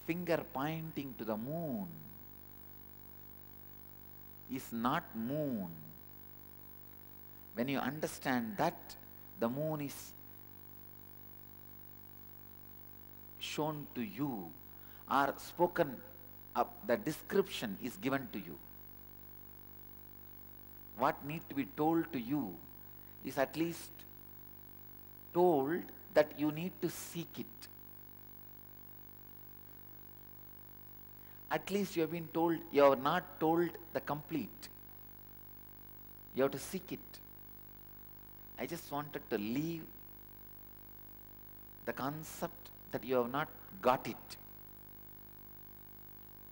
Finger pointing to the moon is not moon. When you understand that, the moon is shown to you or spoken up, the description is given to you. What needs to be told to you is at least told that you need to seek it. At least you have been told, you are not told the complete. You have to seek it. I just wanted to leave the concept that you have not got it.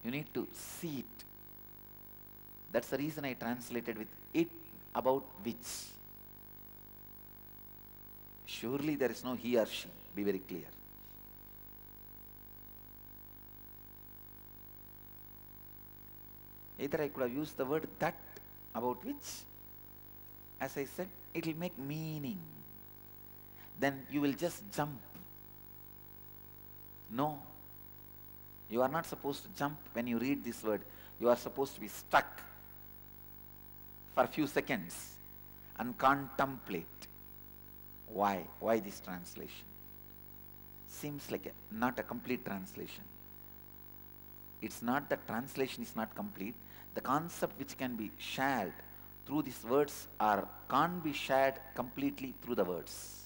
You need to see it. That's the reason I translated with it about which. Surely there is no he or she. Be very clear. Either I could have used the word that about which. As I said, it will make meaning. Then you will just jump. No. You are not supposed to jump when you read this word. You are supposed to be stuck for a few seconds and contemplate. Why? Why this translation? Seems like not a complete translation. It's not that translation is not complete. The concept which can be shared through these words can't be shared completely through the words.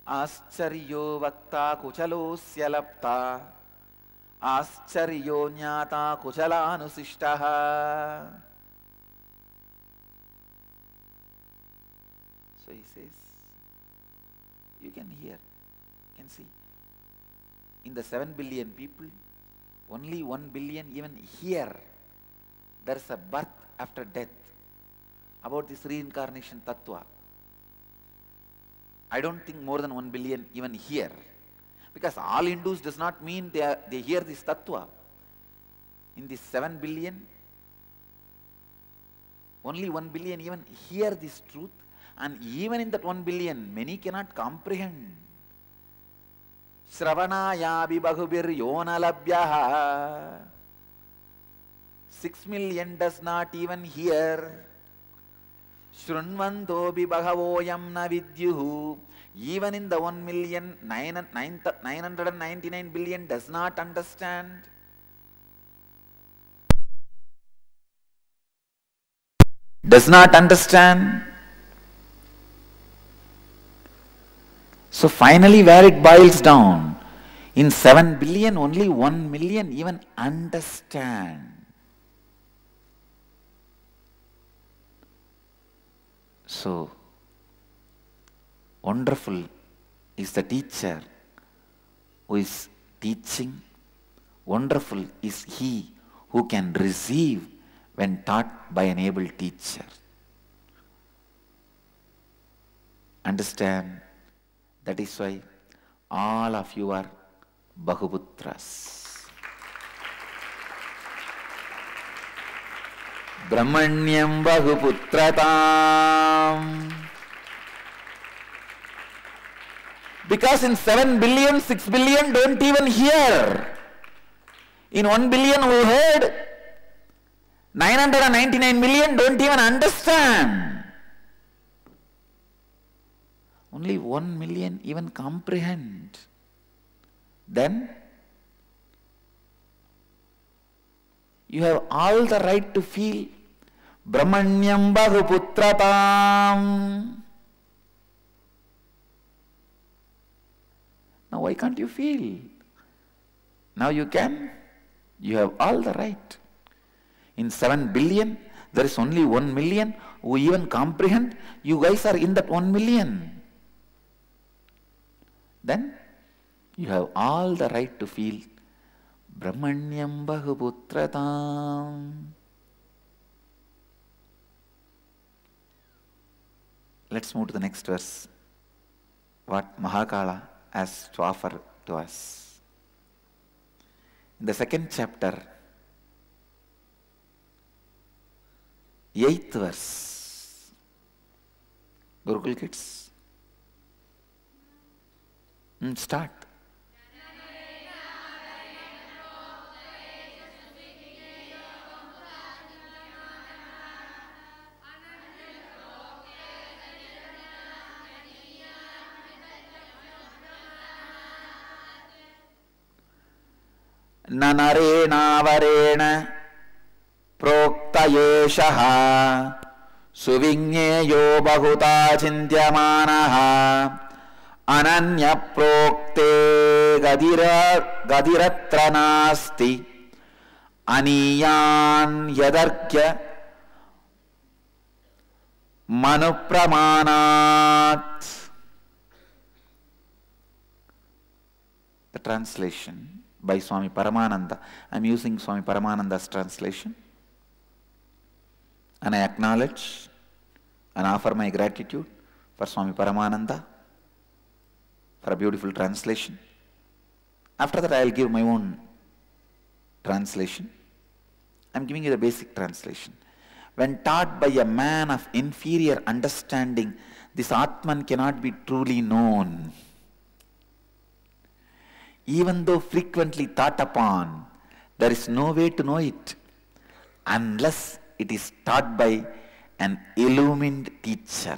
आश्चर्यो वक्ता कुशलोऽस्य लप्ता आश्चर्यो ज्ञाता कुशलानुशिष्टः. So he says, you can hear, you can see. In the 7 billion people, only 1 billion even hear there is a birth after death, about this reincarnation tattva. I don't think more than 1 billion even hear, because all Hindus does not mean they hear this tattva. In this 7 billion, only 1 billion even hear this truth, and even in that 1 billion, many cannot comprehend. Shravanaya bahubir yona labhyaha. 6 million does not even hear. Shrunvanto bhagavoyam na vidyuhu. Even in the 1,999 billion does not understand. Does not understand. So finally, where it boils down, in 7 billion, only 1 million even understand. So wonderful is the teacher who is teaching. Wonderful is he who can receive when taught by an able teacher. Understand? That is why all of you are Bahuputras. Brahmanyam Bahuputratam. Because in 7 billion, 6 billion don't even hear. In 1 billion who heard, 999 million don't even understand. Only 1 million even comprehend. Then you have all the right to feel Brahmanyam Bahuputratam. Now why can't you feel? Now you can. You have all the right. In 7 billion, there is only 1 million who even comprehend. You guys are in that 1 million. Then you have all the right to feel Brahmanyam Bahuputratam. Let's move to the next verse. What Mahakala has to offer to us. In the 2nd chapter, 8th verse. Gurukul kids. Start. Nanarena varena prokta yeshaha suvigneyo bahuta chintyamanaha Ananya prokte gadiratra nasti aniyan yadarkya manupramanat. The translation by Swami Paramananda. I am using Swami Paramananda's translation, and I acknowledge and offer my gratitude for Swami Paramananda for a beautiful translation. After that, I will give my own translation. I am giving you the basic translation. When taught by a man of inferior understanding, this Atman cannot be truly known. Even though frequently thought upon, there is no way to know it unless it is taught by an illumined teacher.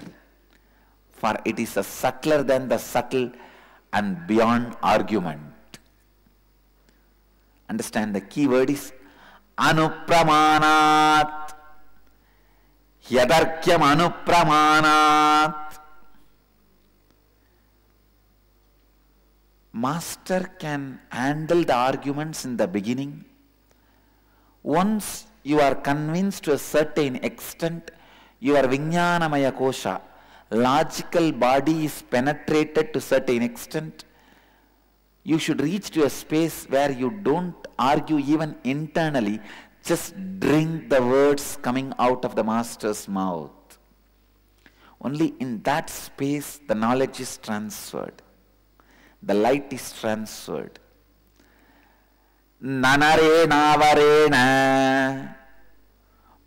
For it is subtler than the subtle and beyond argument. Understand, the key word is anupramanat. Yadarkyam anupramanat. Master can handle the arguments in the beginning. Once you are convinced to a certain extent, your Vijnanamaya Kosha, logical body is penetrated to a certain extent, you should reach to a space where you don't argue even internally, just drink the words coming out of the Master's mouth. Only in that space the knowledge is transferred. The light is transferred. Nanarena varena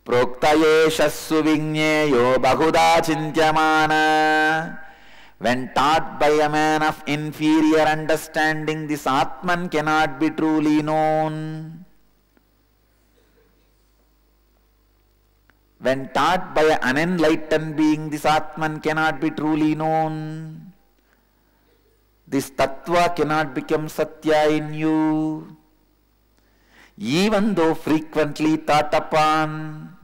proktayesha suvinyeyo bahuda chintyamana. When taught by a man of inferior understanding, this Atman cannot be truly known. When taught by an unenlightened being, this Atman cannot be truly known. This Tattva cannot become Satya in you. Even though frequently thought upon,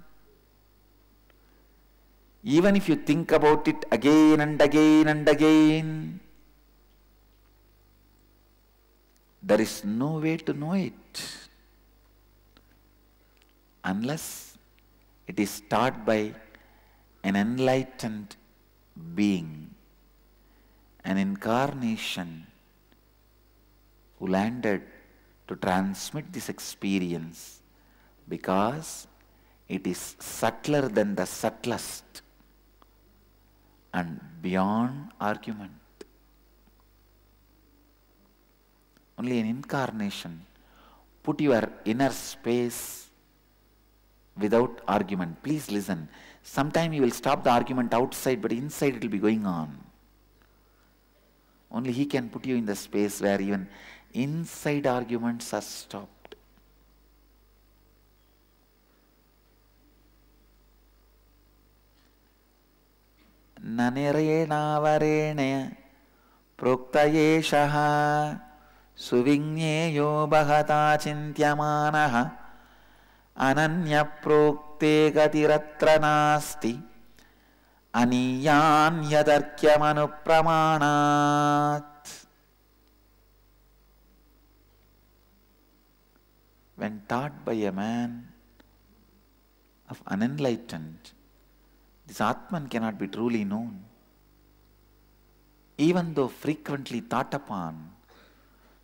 even if you think about it again and again and again, there is no way to know it unless it is taught by an enlightened being, an incarnation who landed to transmit this experience, because it is subtler than the subtlest and beyond argument. Only an incarnation put your inner space without argument. Please listen. Sometime you will stop the argument outside, but inside it will be going on. Only He can put you in the space where even inside arguments are stopped. Nanirena varene proktayeshaha suvinyeyo bahata chintyamanaha ananya prokte gatiratra nasti aniyan yadarkyamanu pramanat. When taught by a man of unenlightened, this Atman cannot be truly known. Even though frequently thought upon,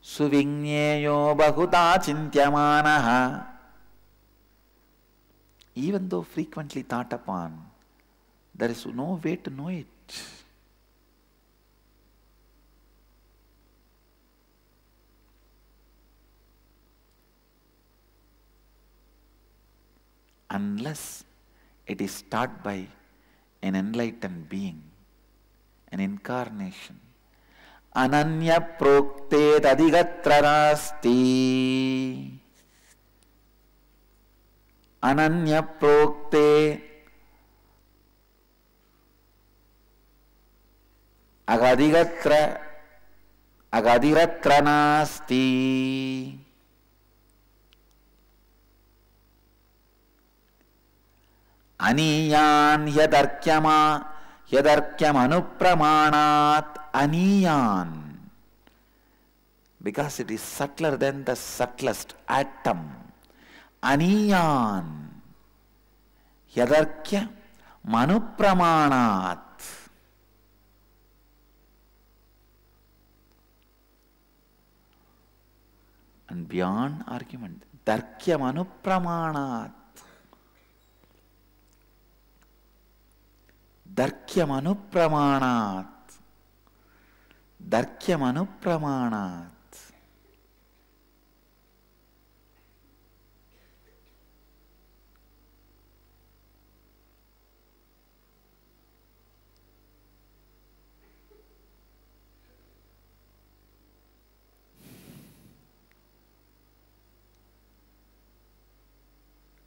suvinyeyo bahuta chintyamanaha, even though frequently thought upon, there is no way to know it. Unless it is taught by an enlightened being, an incarnation. Ananya prokte tadigatra nasti. Ananya prokte agadhiratra nasti. Aniyan yadarkyamanupramanat. Aniyan, because it is subtler than the subtlest atom. Aniyan yadarkya manupramanat. And beyond argument, darkya manupramanat. Darkyamanupramanat. Darkyamanupramanat.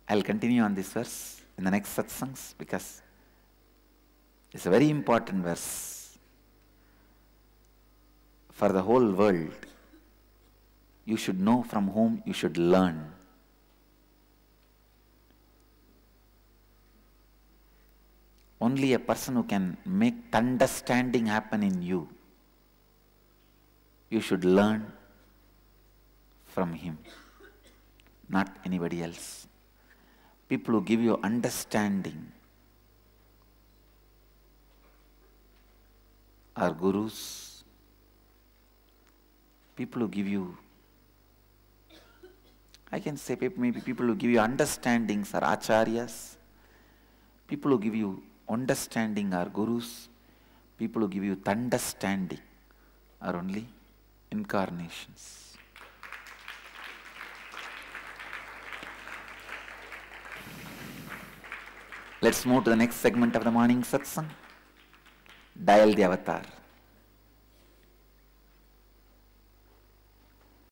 I'll continue on this verse in the next satsangs, because it's a very important verse for the whole world. You should know from whom you should learn. Only a person who can make understanding happen in you, you should learn from him, not anybody else. People who give you understanding are gurus. People who give you, I can say maybe people who give you understandings are acharyas. People who give you understanding are gurus. People who give you understanding are only incarnations. Let's move to the next segment of the morning satsang. Dial the avatar.